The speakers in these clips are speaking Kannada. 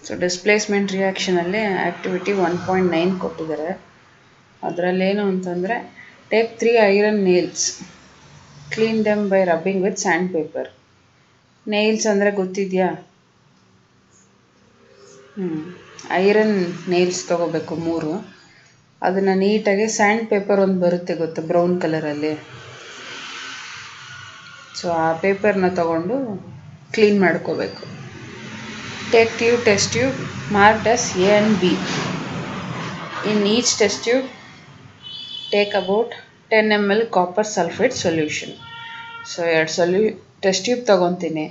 ಸೊ ಡಿಸ್ಪ್ಲೇಸ್ಮೆಂಟ್ ರಿಯಾಕ್ಷನಲ್ಲಿ ಆ್ಯಕ್ಟಿವಿಟಿ 1.9 ಕೊಟ್ಟಿದ್ದಾರೆ. ಅದರಲ್ಲೇನು ಅಂತಂದರೆ take 3 iron nails, clean them by rubbing with sandpaper. Nails ಅಂದರೆ ಗೊತ್ತಿದೆಯಾ? ಐರನ್ ನೇಲ್ಸ್ ತೊಗೋಬೇಕು 3. ಅದನ್ನು ನೀಟಾಗಿ ಸ್ಯಾಂಡ್ ಪೇಪರ್ ಒಂದು ಬರುತ್ತೆ ಗೊತ್ತಾ, ಬ್ರೌನ್ ಕಲರಲ್ಲಿ. ಸೊ ಆ ಪೇಪರ್ನ ತೊಗೊಂಡು ಕ್ಲೀನ್ ಮಾಡ್ಕೋಬೇಕು. Take 2 test tube marked as A and B. In each test tube, take about 10 ml copper sulfate solution. So 2 test tube ತೊಗೊತೀನಿ.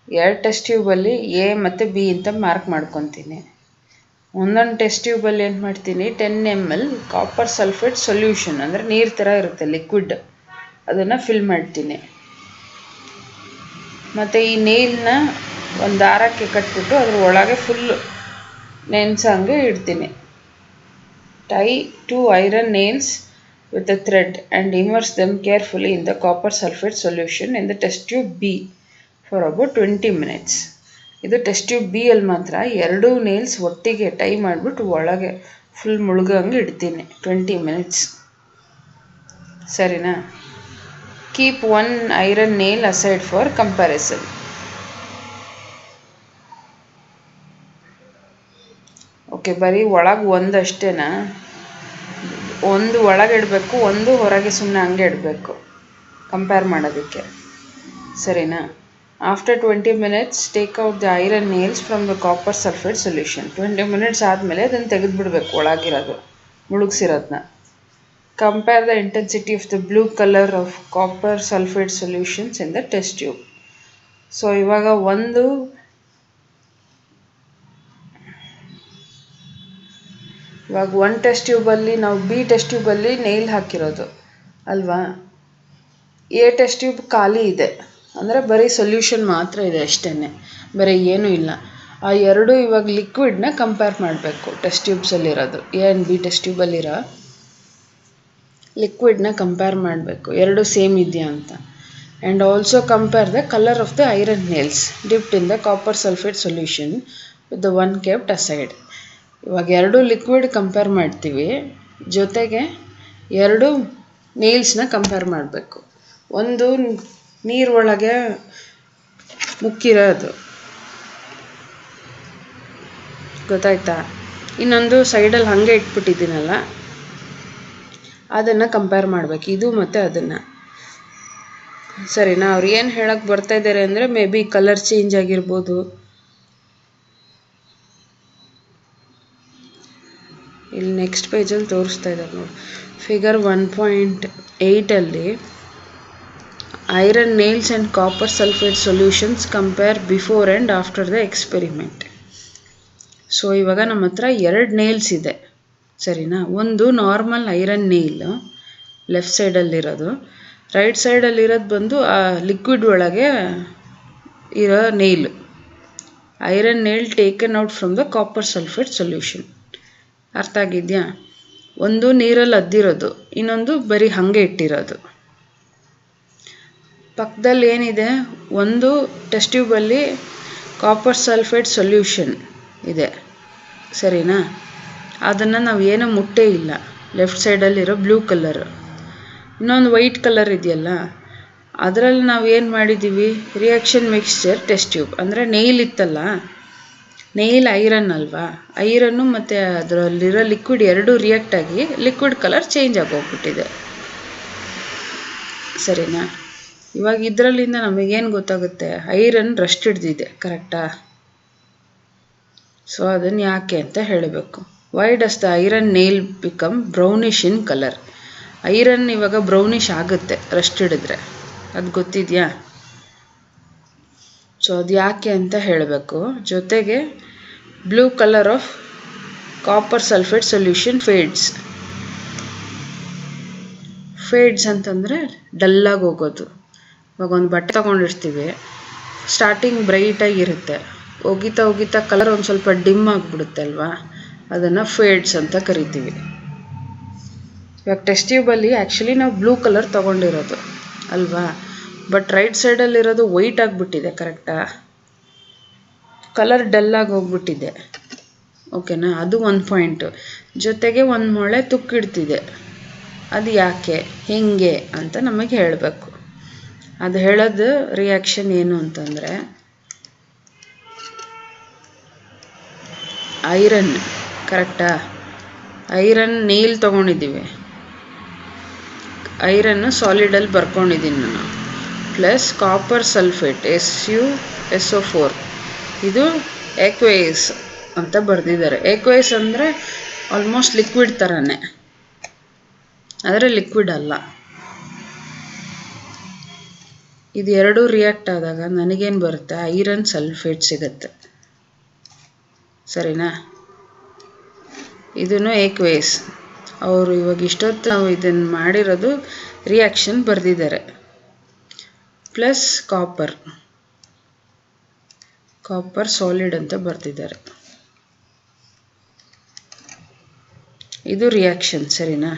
2 ಟೆಸ್ಟ್ ಟ್ಯೂಬಲ್ಲಿ ಎ ಮತ್ತು ಬಿ ಅಂತ ಮಾರ್ಕ್ ಮಾಡ್ಕೊತೀನಿ. ಒಂದೊಂದು ಟೆಸ್ಟ್ ಟ್ಯೂಬಲ್ಲಿ ಏನು ಮಾಡ್ತೀನಿ, 10 ml ಕಾಪರ್ ಸಲ್ಫೇಟ್ ಸೊಲ್ಯೂಷನ್ ಅಂದರೆ ನೀರು ಥರ ಇರುತ್ತೆ, ಲಿಕ್ವಿಡ್, ಅದನ್ನು ಫಿಲ್ ಮಾಡ್ತೀನಿ. ಮತ್ತು ಈ ನೇಲ್ನ ಒಂದು ದಾರಕ್ಕೆ ಕಟ್ಬಿಟ್ಟು ಅದ್ರ ಒಳಗೆ ಫುಲ್ ನೆನೆಸಂಗೆ ಇಡ್ತೀನಿ. Tie 2 iron nails with a thread and immerse them carefully in the copper sulphate solution in the test tube B for about 20 minutes. ಇದು ಟೆಸ್ಟ್ ಟ್ಯೂಬ್ ಬಿ ಅಲ್ಲಿ ಮಾತ್ರ 2 ನೇಲ್ಸ್ ಒಟ್ಟಿಗೆ ಟೈ ಮಾಡಿಬಿಟ್ಟು ಒಳಗೆ ಫುಲ್ ಮುಳುಗಂಗೆ ಇಡ್ತೀನಿ 20 minutes. ಸರಿನಾ? Keep 1 iron nail aside for comparison. Okay, ಬರೀ ಒಳಗೆ ಒಂದಷ್ಟೇನಾ? ಒಂದು ಒಳಗೆ ಇಡಬೇಕು, ಒಂದು ಹೊರಗೆ ಸುಮ್ಮನೆ ಹಂಗೆ ಇಡಬೇಕು ಕಂಪೇರ್ ಮಾಡೋದಕ್ಕೆ. ಸರಿನಾ? After 20 minutes take out the iron nails from the copper sulphate solution. 20 minutes ಆದಮೇಲೆ ಅದನ್ನು ತೆಗೆದುಬಿಡ್ಬೇಕು, ಒಳಗಿರೋದು ಮುಳುಗಿಸಿರೋದನ್ನ. Compare the intensity of the blue colour of copper sulphate solutions in the test tube. So ಇವಾಗ ಒಂದು ಟೆಸ್ಟ್ ಟ್ಯೂಬಲ್ಲಿ ನಾವು ಬಿ ಟೆಸ್ಟ್ ಟ್ಯೂಬಲ್ಲಿ ನೇಲ್ ಹಾಕಿರೋದು ಅಲ್ವಾ. ಎ ಟೆಸ್ಟ್ ಟ್ಯೂಬ್ ಖಾಲಿ ಇದೆ, ಅಂದರೆ ಬರೀ ಸೊಲ್ಯೂಷನ್ ಮಾತ್ರ ಇದೆ ಅಷ್ಟೇ, ಬರೀ ಏನೂ ಇಲ್ಲ. ಆ 2 ಇವಾಗ ಲಿಕ್ವಿಡ್ನ ಕಂಪೇರ್ ಮಾಡಬೇಕು. ಟೆಸ್ಟ್ ಟ್ಯೂಬ್ಸಲ್ಲಿರೋದು ಎ ಆ್ಯಂಡ್ ಬಿ ಟೆಸ್ಟ್ ಟ್ಯೂಬಲ್ಲಿರೋ ಲಿಕ್ವಿಡ್ನ ಕಂಪೇರ್ ಮಾಡಬೇಕು, 2 ಸೇಮ್ ಇದೆಯಾ ಅಂತ. And also compare the colour of the iron nails dipped in the copper sulphate solution with the 1 kept aside. ಇವಾಗ 2 ಲಿಕ್ವಿಡ್ ಕಂಪೇರ್ ಮಾಡ್ತೀವಿ, ಜೊತೆಗೆ 2 ನೇಲ್ಸ್ನ ಕಂಪೇರ್ ಮಾಡಬೇಕು. ಒಂದು ನೀರೊಳಗೆ ಮುಕ್ಕಿರೋದು, ಗೊತ್ತಾಯ್ತಾ? ಇನ್ನೊಂದು ಸೈಡಲ್ಲಿ ಹಾಗೆ ಇಟ್ಬಿಟ್ಟಿದ್ದೀನಲ್ಲ, ಅದನ್ನು ಕಂಪೇರ್ ಮಾಡಬೇಕು, ಇದು ಮತ್ತು ಅದನ್ನು. ಸರಿನಾ? ಅವ್ರು ಏನು ಹೇಳಕ್ಕೆ ಬರ್ತಾ ಇದ್ದಾರೆ ಅಂದರೆ ಮೇ ಬಿ ಕಲರ್ ಚೇಂಜ್ ಆಗಿರ್ಬೋದು. ಇಲ್ಲಿ ನೆಕ್ಸ್ಟ್ ಪೇಜಲ್ಲಿ ತೋರಿಸ್ತಾ ಇದ್ದಾರೆ ನೋಡಿ, ಫಿಗರ್ 1.8ಅಲ್ಲಿ iron nails and copper sulphate solutions compare before and after the experiment. So ಇವಾಗ ನಮ್ಮ ಹತ್ರ 2 ನೇಲ್ಸ್ ಇದೆ, ಸರಿನಾ? ಒಂದು ನಾರ್ಮಲ್ ಐರನ್ ನೇಲ್ ಲೆಫ್ಟ್ ಸೈಡಲ್ಲಿರೋದು, ರೈಟ್ ಸೈಡಲ್ಲಿರೋದು ಬಂದು ಆ ಲಿಕ್ವಿಡ್ ಒಳಗೆ ಇರೋ nail. Iron nail taken out from the copper sulphate solution. ಅರ್ಥ ಆಗಿದೆಯಾ? ಒಂದು ನೀರಲ್ಲಿ ಅದ್ದಿರೋದು, ಇನ್ನೊಂದು ಬರೀ ಹಾಗೆ ಇಟ್ಟಿರೋದು. ಪಕ್ಕದಲ್ಲಿ ಏನಿದೆ, ಒಂದು ಟೆಸ್ಟ್ ಟ್ಯೂಬಲ್ಲಿ ಕಾಪರ್ ಸಲ್ಫೇಟ್ ಸೊಲ್ಯೂಷನ್ ಇದೆ, ಸರಿನಾ? ಅದನ್ನು ನಾವು ಏನೂ ಮುಟ್ಟೇ ಇಲ್ಲ, ಲೆಫ್ಟ್ ಸೈಡಲ್ಲಿರೋ ಬ್ಲೂ ಕಲರ್. ಇನ್ನೊಂದು ವೈಟ್ ಕಲರ್ ಇದೆಯಲ್ಲ, ಅದರಲ್ಲಿ ನಾವು ಏನು ಮಾಡಿದ್ದೀವಿ, ರಿಯಾಕ್ಷನ್ ಮಿಕ್ಸ್ಚರ್ ಟೆಸ್ಟ್ ಟ್ಯೂಬ್, ಅಂದರೆ ನೇಲ್ ಇತ್ತಲ್ಲ, ನೇಲ್ ಐರನ್ ಅಲ್ವಾ, ಐರನ್ನು ಮತ್ತು ಅದರಲ್ಲಿರೋ ಲಿಕ್ವಿಡ್ 2 ರಿಯಾಕ್ಟ್ ಆಗಿ ಲಿಕ್ವಿಡ್ ಕಲರ್ ಚೇಂಜ್ ಆಗೋಗ್ಬಿಟ್ಟಿದೆ, ಸರಿನಾ? ಇವಾಗ ಇದರಲ್ಲಿಂದ ನಮಗೇನು ಗೊತ್ತಾಗುತ್ತೆ, ಐರನ್ ರಸ್ಟ್ ಹಿಡ್ದಿದೆ, ಕರೆಕ್ಟಾ? ಸೊ ಅದನ್ನು ಯಾಕೆ ಅಂತ ಹೇಳಬೇಕು. Why does the iron nail become brownish in colour? Iron ಇವಾಗ ಬ್ರೌನಿಶ್ ಆಗುತ್ತೆ ರಸ್ಟ್ ಹಿಡಿದ್ರೆ, ಅದು ಗೊತ್ತಿದೆಯಾ? ಸೊ ಅದು ಯಾಕೆ ಅಂತ ಹೇಳಬೇಕು. ಜೊತೆಗೆ blue colour of copper sulphate solution fades ಅಂತಂದರೆ ಡಲ್ಲಾಗಿ ಹೋಗೋದು. ಇವಾಗ ಒಂದು ಬಟ್ಟೆ ತೊಗೊಂಡಿರ್ತೀವಿ, ಸ್ಟಾರ್ಟಿಂಗ್ ಬ್ರೈಟಾಗಿರುತ್ತೆ, ಹೋಗಿತಾ ಕಲರ್ ಒಂದು ಸ್ವಲ್ಪ ಡಿಮ್ ಆಗಿಬಿಡುತ್ತೆ ಅಲ್ವಾ, ಅದನ್ನು ಫೇಡ್ಸ್ ಅಂತ ಕರಿತೀವಿ. ಇವಾಗ ಟೆಸ್ಟ್ ಟ್ಯೂಬಲ್ಲಿ ಆ್ಯಕ್ಚುಲಿ ನಾವು ಬ್ಲೂ ಕಲರ್ ತೊಗೊಂಡಿರೋದು ಅಲ್ವಾ, ಬಟ್ ರೈಟ್ ಸೈಡಲ್ಲಿರೋದು ವೈಟ್ ಆಗಿಬಿಟ್ಟಿದೆ, ಕರೆಕ್ಟಾ? ಕಲರ್ ಡಲ್ಲಾಗಿ ಹೋಗ್ಬಿಟ್ಟಿದೆ. ಓಕೆನಾ, ಅದು ಒಂದು ಪಾಯಿಂಟು. ಜೊತೆಗೆ ಒಂದು ಮೊಳೆ ತುಕ್ಕಿಡ್ತಿದೆ. ಅದು ಯಾಕೆ, ಹೆಂಗೆ ಅಂತ ನಮಗೆ ಹೇಳಬೇಕು. ಅದು ಹೇಳೋದು ರಿಯಾಕ್ಷನ್ ಏನು ಅಂತಂದರೆ, ಐರನ್, ಕರೆಕ್ಟಾ? ಐರನ್ ನೀಲ್ ತೊಗೊಂಡಿದ್ದೀವಿ, ಐರನ್ನು ಸಾಲಿಡಲ್ಲಿ ಬರ್ಕೊಂಡಿದ್ದೀನಿ ನಾನು, ಪ್ಲಸ್ ಕಾಪರ್ ಸಲ್ಫೇಟ್ SuSO4, ಇದು ಎಕ್ವೇಸ್ ಅಂತ ಬರೆದಿದ್ದಾರೆ. ಎಕ್ವೇಸ್ ಅಂದರೆ ಆಲ್ಮೋಸ್ಟ್ ಲಿಕ್ವಿಡ್ ಥರನೇ, ಆದರೆ ಲಿಕ್ವಿಡ್ ಅಲ್ಲ. ಇದು ಎರಡೂ ರಿಯಾಕ್ಟ್ ಆದಾಗ ನನಗೇನು ಬರುತ್ತೆ, ಐರನ್ ಸಲ್ಫೇಟ್ ಸಿಗುತ್ತೆ. ಸರಿನಾ? ಇದನ್ನು ಏಕ್ವೇಸ್. ಅವರು ಇವಾಗ ಇಷ್ಟೊತ್ತು ನಾವು ಇದನ್ನು ಮಾಡಿರೋದು ರಿಯಾಕ್ಷನ್ ಬರೆದಿದ್ದಾರೆ. ಪ್ಲಸ್ ಕಾಪರ್ ಸಾಲಿಡ್ ಅಂತ ಬರೆದಿದ್ದಾರೆ. ಇದು ರಿಯಾಕ್ಷನ್, ಸರಿನಾ?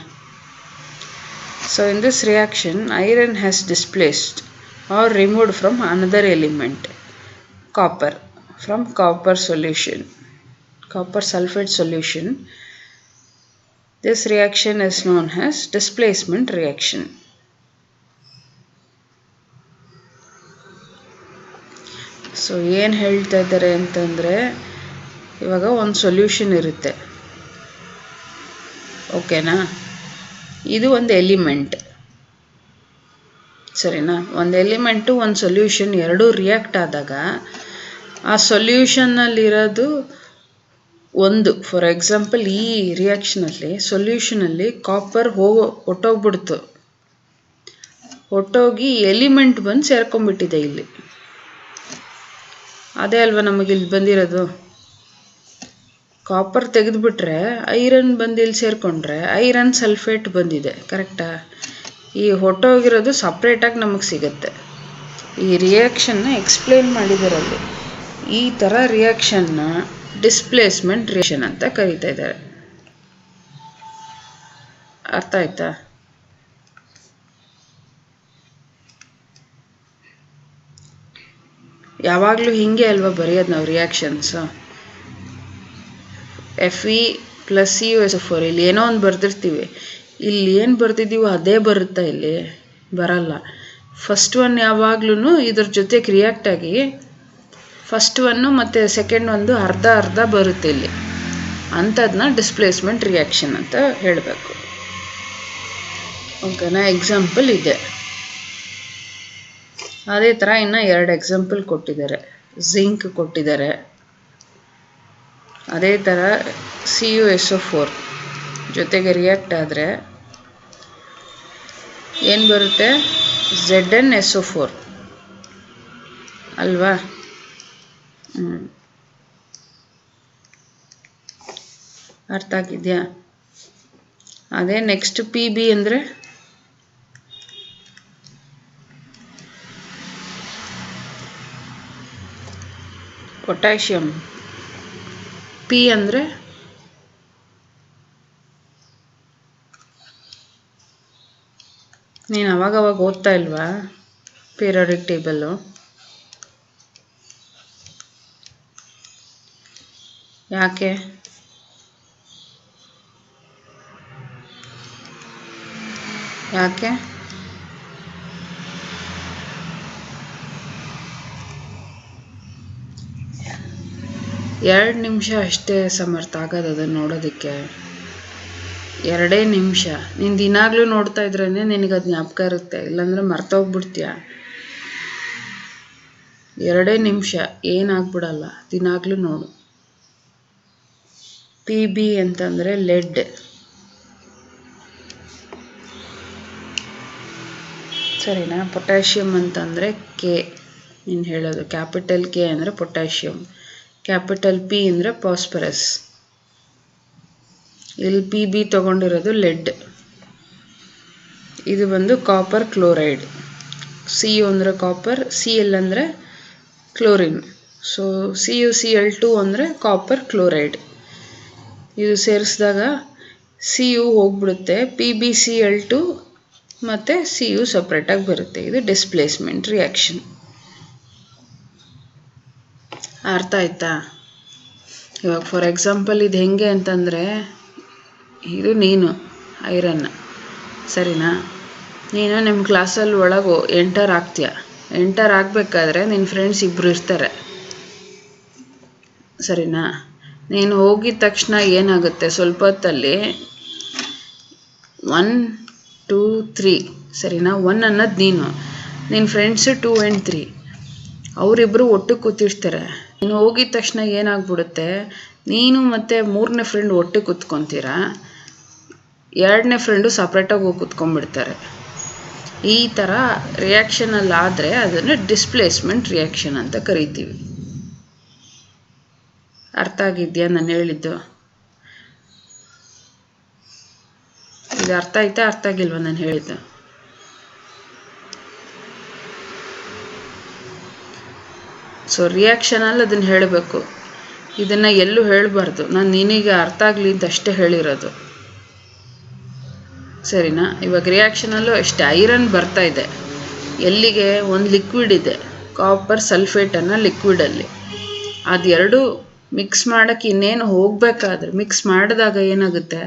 So in this reaction iron has displaced or removed from another element, copper, from copper sulfate solution. This reaction is known as displacement reaction. So ಏನು ಹೇಳ್ತಾ ಇದ್ದಾರೆ ಅಂತಂದರೆ, ಇವಾಗ ಒಂದು ಸೊಲ್ಯೂಷನ್ ಇರುತ್ತೆ, ಓಕೆನಾ? ಇದು ಒಂದು ಎಲಿಮೆಂಟ್, ಸರಿನಾ? ಒಂದು ಎಲಿಮೆಂಟು ಒಂದು ಸೊಲ್ಯೂಷನ್ ಎರಡೂ ರಿಯಾಕ್ಟ್ ಆದಾಗ ಆ ಸೊಲ್ಯೂಷನ್ನಲ್ಲಿರೋದು ಒಂದು, ಫಾರ್ ಎಕ್ಸಾಂಪಲ್ ಈ ರಿಯಾಕ್ಷನಲ್ಲಿ ಸೊಲ್ಯೂಷನಲ್ಲಿ ಕಾಪರ್ ಹೊಟ್ಟೋಗ್ಬಿಡ್ತು, ಹೊಟ್ಟೋಗಿ ಎಲಿಮೆಂಟ್ ಬಂದು ಸೇರ್ಕೊಂಡ್ಬಿಟ್ಟಿದೆ ಇಲ್ಲಿ. ಅದೇ ಅಲ್ವಾ ನಮಗೆ ಇಲ್ಲಿ ಬಂದಿರೋದು. ಕಾಪರ್ ತೆಗೆದುಬಿಟ್ರೆ ಐರನ್ ಬಂದು ಇಲ್ಲಿ ಸೇರಿಕೊಂಡ್ರೆ ಐರನ್ ಸಲ್ಫೇಟ್ ಬಂದಿದೆ, ಕರೆಕ್ಟಾ? ಈ ಹೊಟ್ಟೋಗಿರೋದು ಸಪ್ರೇಟಾಗಿ ನಮಗೆ ಸಿಗುತ್ತೆ. ಈ ರಿಯಾಕ್ಷನ್ನ ಎಕ್ಸ್ಪ್ಲೇನ್ ಮಾಡಿದಾರಲ್ಲಿ. ಈ ಥರ ರಿಯಾಕ್ಷನ್ನ ಡಿಸ್ಪ್ಲೇಸ್ಮೆಂಟ್ ರಿಯಾಕ್ಷನ್ ಅಂತ ಕರೀತಾ ಇದ್ದಾರೆ. ಅರ್ಥ ಆಯ್ತಾ? ಯಾವಾಗಲೂ ಹೀಗೆ ಅಲ್ವಾ ಬರೆಯೋದು ನಾವು ರಿಯಾಕ್ಷನ್ಸು. Fe + CuSO4, ಇಲ್ಲಿ ಏನೋ ಒಂದು ಬರೆದಿರ್ತೀವಿ, ಇಲ್ಲಿ ಏನು ಬರ್ತಿದ್ದೀವೋ ಅದೇ ಬರುತ್ತಾ? ಇಲ್ಲಿ ಬರಲ್ಲ. ಫಸ್ಟ್ ಒನ್ ಯಾವಾಗ್ಲೂ ಇದ್ರ ಜೊತೆಗೆ ರಿಯಾಕ್ಟ್ ಆಗಿ ಫಸ್ಟ್ ಒನ್ನು ಮತ್ತು ಸೆಕೆಂಡ್ ಒಂದು ಅರ್ಧ ಅರ್ಧ ಬರುತ್ತೆ ಇಲ್ಲಿ. ಅಂಥದನ್ನ ಡಿಸ್ಪ್ಲೇಸ್ಮೆಂಟ್ ರಿಯಾಕ್ಷನ್ ಅಂತ ಹೇಳಬೇಕು. ಓಕೆನಾ? ಎಕ್ಸಾಂಪಲ್ ಇದೆ. ಅದೇ ಥರ ಇನ್ನು 2 ಎಕ್ಸಾಂಪಲ್ ಕೊಟ್ಟಿದ್ದಾರೆ. ಜಿಂಕ್ ಕೊಟ್ಟಿದ್ದಾರೆ, ಅದೇ ಥರ CuSO4 ಜೊತೆಗೆ ರಿಯಾಕ್ಟ್ ಆದರೆ ಏನು ಬರುತ್ತೆ? ZnSO4 ಅಲ್ವಾ? ಅರ್ಥ ಆಗಿದೆಯಾ? ಅದೇ ನೆಕ್ಸ್ಟ್ Pb ಅಂದರೆ ಪೊಟ್ಯಾಷಿಯಮ್. P ಅಂದರೆ ನೀನು ಅವಾಗವಾಗ ಓದ್ತಾ ಇಲ್ವಾ ಪೀರಿಯಾಡಿಕ್ ಟೇಬಲ್ಲು? ಯಾಕೆ? ಯಾಕೆ? 2 ನಿಮಿಷ ಅಷ್ಟೇ ಸಮರ್ಥ ಆಗೋದು ಅದನ್ನು ನೋಡೋದಕ್ಕೆ. 2 ನಿಮಿಷ. ನೀನು ದಿನಾಗಲೂ ನೋಡ್ತಾ ಇದ್ರೇ ನಿನಗೆ ಅದು ಜ್ಞಾಪಕ ಇರುತ್ತೆ, ಇಲ್ಲಾಂದರೆ ಮರ್ತೋಗ್ಬಿಡ್ತೀಯ. 2 ನಿಮಿಷ ಏನಾಗ್ಬಿಡಲ್ಲ, ದಿನಾಗಲೂ ನೋಡು. Pb ಅಂತಂದರೆ ಲೆಡ್. ಸರಿನಾ? ಪೊಟ್ಯಾಷಿಯಮ್ ಅಂತಂದರೆ ಕೆ. ನೀನು ಹೇಳೋದು ಕ್ಯಾಪಿಟಲ್ ಕೆ ಅಂದರೆ ಪೊಟ್ಯಾಷಿಯಮ್, ಕ್ಯಾಪಿಟಲ್ P ಅಂದರೆ ಫಾಸ್ಫರಸ್. ಇಲ್ಲಿ Pb ತೊಗೊಂಡಿರೋದು ಲೆಡ್. ಇದು ಬಂದು ಕಾಪರ್ ಕ್ಲೋರೈಡ್. Cu ಅಂದರೆ ಕಾಪರ್, Cl ಅಂದರೆ ಕ್ಲೋರಿನ್. ಸೊ CuCl2 ಅಂದರೆ ಕಾಪರ್ ಕ್ಲೋರೈಡ್. ಇದು ಸೇರಿಸಿದಾಗ Cu ಹೋಗ್ಬಿಡುತ್ತೆ, PbCl2 ಮತ್ತು Cu ಸಪ್ರೇಟಾಗಿ ಬರುತ್ತೆ. ಇದು ಡಿಸ್ಪ್ಲೇಸ್ಮೆಂಟ್ ರಿಯಾಕ್ಷನ್. ಅರ್ಥ ಆಯ್ತಾ? ಇವಾಗ ಫಾರ್ ಎಕ್ಸಾಂಪಲ್ ಇದು ಹೆಂಗೆ ಅಂತಂದರೆ, ಇದು ನೀನು ಐರನ್ನ, ಸರಿನಾ? ನೀನು ನಿಮ್ಮ ಕ್ಲಾಸಲ್ಲಿ ಒಳಗೆ ಎಂಟರ್ ಆಗ್ತೀಯ. ಎಂಟರ್ ಆಗಬೇಕಾದ್ರೆ ನಿನ್ನ ಫ್ರೆಂಡ್ಸ್ ಇಬ್ಬರು ಇರ್ತಾರೆ, ಸರಿನಾ? ನೀನು ಹೋಗಿದ ತಕ್ಷಣ ಏನಾಗುತ್ತೆ, ಸ್ವಲ್ಪ ಹೊತ್ತಲ್ಲಿ 1 2 3, ಸರಿನಾ? 1 ಅನ್ನೋದು ನೀನು, ನಿನ್ನ ಫ್ರೆಂಡ್ಸು 2 and 3, ಅವರಿಬ್ಬರು ಒಟ್ಟಿಗೆ ಕೂತಿರ್ತಾರೆ. ನೀನು ಹೋಗಿದ ತಕ್ಷಣ ಏನಾಗ್ಬಿಡುತ್ತೆ, ನೀನು ಮತ್ತು 3ನೇ ಫ್ರೆಂಡ್ ಒಟ್ಟಿಗೆ ಕೂತ್ಕೊತೀರ, 2ನೇ ಫ್ರೆಂಡು ಸಪ್ರೇಟಾಗಿ ಹೋಗಿ ಕೂತ್ಕೊಂಡ್ಬಿಡ್ತಾರೆ. ಈ ಥರ ರಿಯಾಕ್ಷನಲ್ಲಿ ಆದರೆ ಅದನ್ನು ಡಿಸ್ಪ್ಲೇಸ್ಮೆಂಟ್ ರಿಯಾಕ್ಷನ್ ಅಂತ ಕರಿತೀವಿ. ಅರ್ಥ ಆಗಿದೆಯಾ ನಾನು ಹೇಳಿದ್ದು? ಇದು ಅರ್ಥ ಆಯ್ತಾ, ಅರ್ಥ ಆಗಿಲ್ವ ನಾನು ಹೇಳಿದ್ದು? ಸೊ ರಿಯಾಕ್ಷನಲ್ಲಿ ಅದನ್ನು ಹೇಳಬೇಕು, ಇದನ್ನು ಎಲ್ಲೂ ಹೇಳಬಾರ್ದು. ನಾನು ನಿನಗೆ ಅರ್ಥ ಆಗಲಿ ಅಂತ ಅಷ್ಟೇ ಹೇಳಿರೋದು, ಸರಿನಾ? ಇವಾಗ ರಿಯಾಕ್ಷನಲ್ಲೂ ಅಷ್ಟೇ, ಐರನ್ ಬರ್ತಾ ಇದೆ ಎಲ್ಲಿಗೆ, ಒಂದು ಲಿಕ್ವಿಡ್ ಇದೆ, ಕಾಪರ್ ಸಲ್ಫೇಟನ್ನು ಲಿಕ್ವಿಡಲ್ಲಿ, ಅದೆರಡು ಮಿಕ್ಸ್ ಮಾಡೋಕ್ಕೆ ಇನ್ನೇನು ಹೋಗಬೇಕಾದ್ರೆ ಮಿಕ್ಸ್ ಮಾಡಿದಾಗ ಏನಾಗುತ್ತೆ,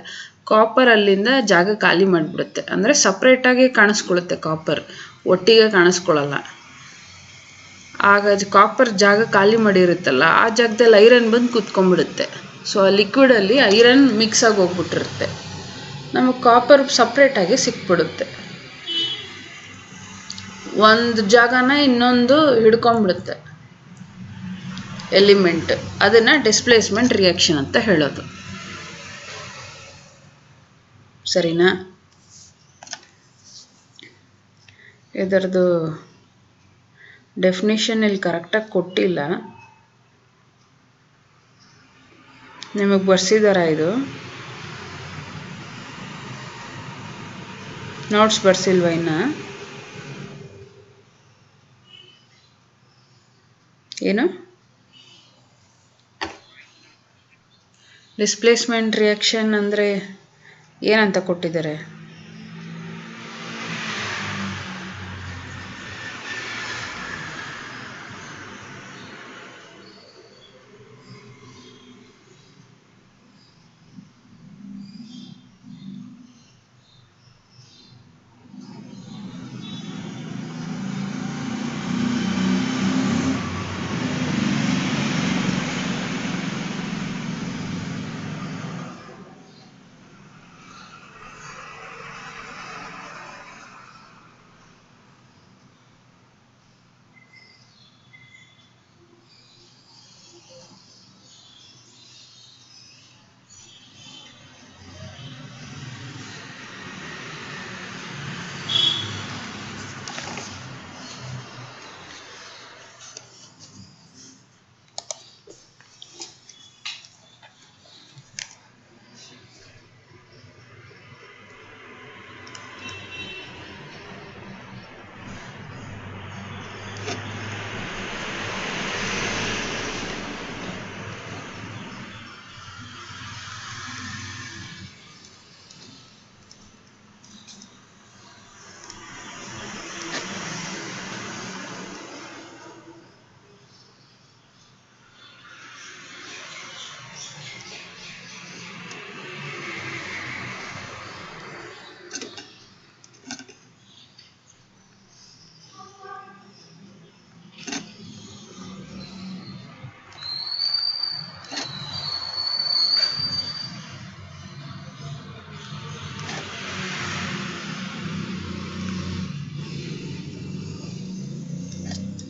ಕಾಪರ್ ಅಲ್ಲಿಂದ ಜಾಗ ಖಾಲಿ ಮಾಡಿಬಿಡುತ್ತೆ. ಅಂದರೆ ಸಪ್ರೇಟಾಗಿ ಕಾಣಿಸ್ಕೊಳ್ಳುತ್ತೆ, ಕಾಪರ್ ಒಟ್ಟಿಗೆ ಕಾಣಿಸ್ಕೊಳ್ಳಲ್ಲ. ಆಗ ಕಾಪರ್ ಜಾಗ ಖಾಲಿ ಮಾಡಿರುತ್ತಲ್ಲ, ಆ ಜಾಗದಲ್ಲಿ ಐರನ್ ಬಂದು ಕೂತ್ಕೊಂಡ್ಬಿಡುತ್ತೆ. ಸೊ ಆ ಲಿಕ್ವಿಡಲ್ಲಿ ಐರನ್ ಮಿಕ್ಸ್ ಆಗಿ ಹೋಗ್ಬಿಟ್ಟಿರುತ್ತೆ, ನಮಗೆ ಕಾಪರ್ ಸಪ್ರೇಟಾಗಿ ಸಿಕ್ಬಿಡುತ್ತೆ. ಒಂದು ಜಾಗನ ಇನ್ನೊಂದು ಹಿಡ್ಕೊಂಡ್ಬಿಡುತ್ತೆ ಎಲಿಮೆಂಟ್, ಅದನ್ನು ಡಿಸ್ಪ್ಲೇಸ್ಮೆಂಟ್ ರಿಯಾಕ್ಷನ್ ಅಂತ ಹೇಳೋದು, ಸರಿನಾ? ಇದರದ್ದು ಡೆಫಿನಿಷನ್ ಇಲ್ಲಿ ಕರೆಕ್ಟಾಗಿ ಕೊಟ್ಟಿಲ್ಲ, ನಿಮಗೆ ಬರ್ಸಿದಾರ? ಇದು ನೋಟ್ಸ್ ಬರ್ಸಿಲ್ವ ಇನ್ನು? ಏನು ಡಿಸ್ಪ್ಲೇಸ್ಮೆಂಟ್ ರಿಯಾಕ್ಷನ್ ಅಂದರೆ ಏನಂತ ಕೊಟ್ಟಿದ್ದಾರೆ?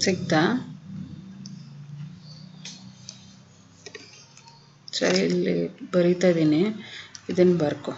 ಸಿಗ್ತಾ? ಸರಿ, ಇಲ್ಲಿ ಬರೀತಾ ಇದ್ದೀನಿ, ಇದನ್ನು ಬರ್ಕೊ.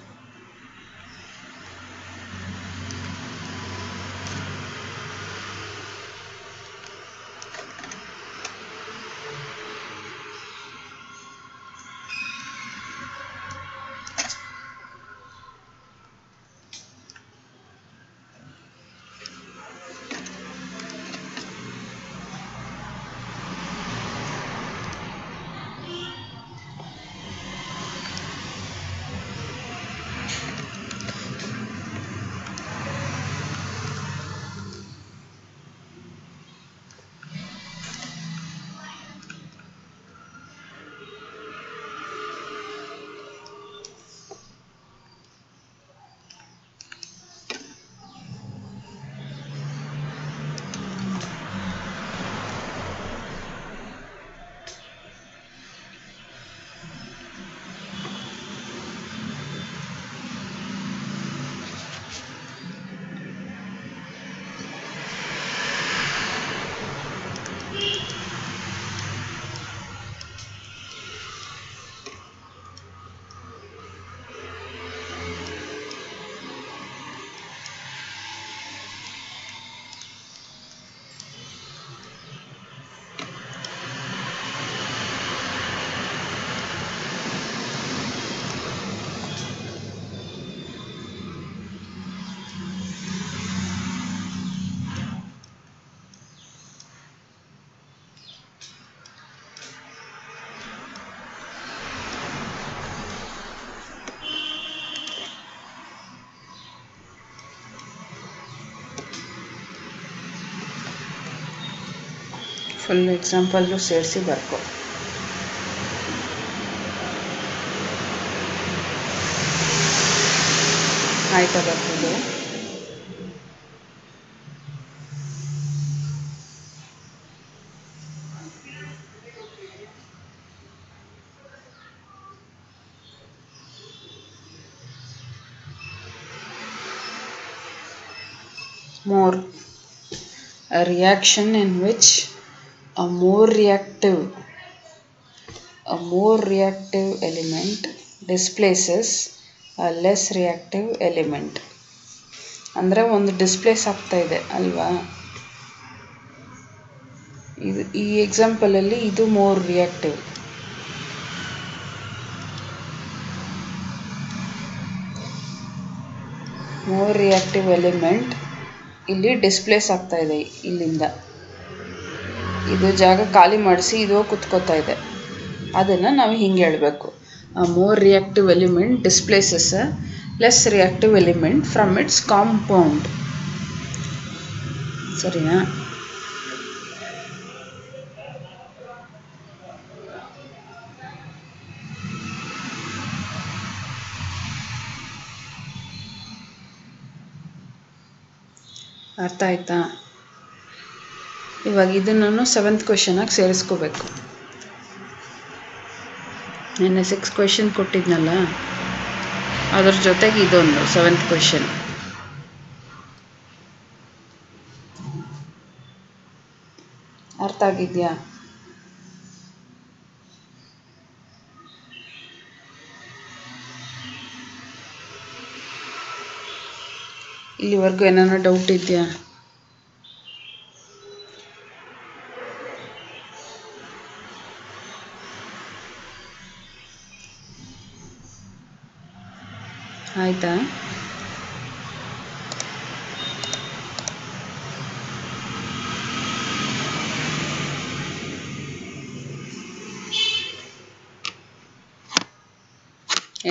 ಫುಲ್ ಎಕ್ಸಾಂಪಲ್ಲು ಸೇರಿಸಿ ಬರ್ಕೊ. ಆಯ್ತಾ ಬರ್ಬೋದು. More, a reaction in which a more reactive element displaces a less reactive element. ಅಂದರೆ ಒಂದು ಡಿಸ್ಪ್ಲೇಸ್ ಆಗ್ತಾ ಇದೆ ಅಲ್ವಾ. ಇದು ಈ ಎಕ್ಸಾಂಪಲಲ್ಲಿ ಇದು ಮೋರ್ ರಿಯಾಕ್ಟಿವ್ ಎಲಿಮೆಂಟ್ ಇಲ್ಲಿ ಡಿಸ್ಪ್ಲೇಸ್ ಆಗ್ತಾ ಇದೆ. ಇಲ್ಲಿಂದ ಇದು ಜಾಗ ಖಾಲಿ ಮಾಡಿಸಿ ಇದು ಕುತ್ಕೋತಾ ಇದೆ. ಅದನ್ನು ನಾವು ಹಿಂಗೆ ಹೇಳಬೇಕು, more reactive element displaces a less reactive element from its compound. ಸರಿನಾ? ಅರ್ಥ ಆಯ್ತಾ? ಇವಾಗ ಇದನ್ನು 7th ಕ್ವೆಶನಾಗಿ ಸೇರಿಸ್ಕೋಬೇಕು. ನಿನ್ನೆ 6 ಕ್ವೆಶನ್ ಕೊಟ್ಟಿದ್ನಲ್ಲ, ಅದ್ರ ಜೊತೆಗೆ ಇದೊಂದು 7th ಕ್ವೆಶನ್. ಅರ್ಥ ಆಗಿದೆಯಾ? ಇಲ್ಲಿವರೆಗೂ ಏನಾರ ಡೌಟ್ ಇದೆಯಾ? ಆಯಿತಾ?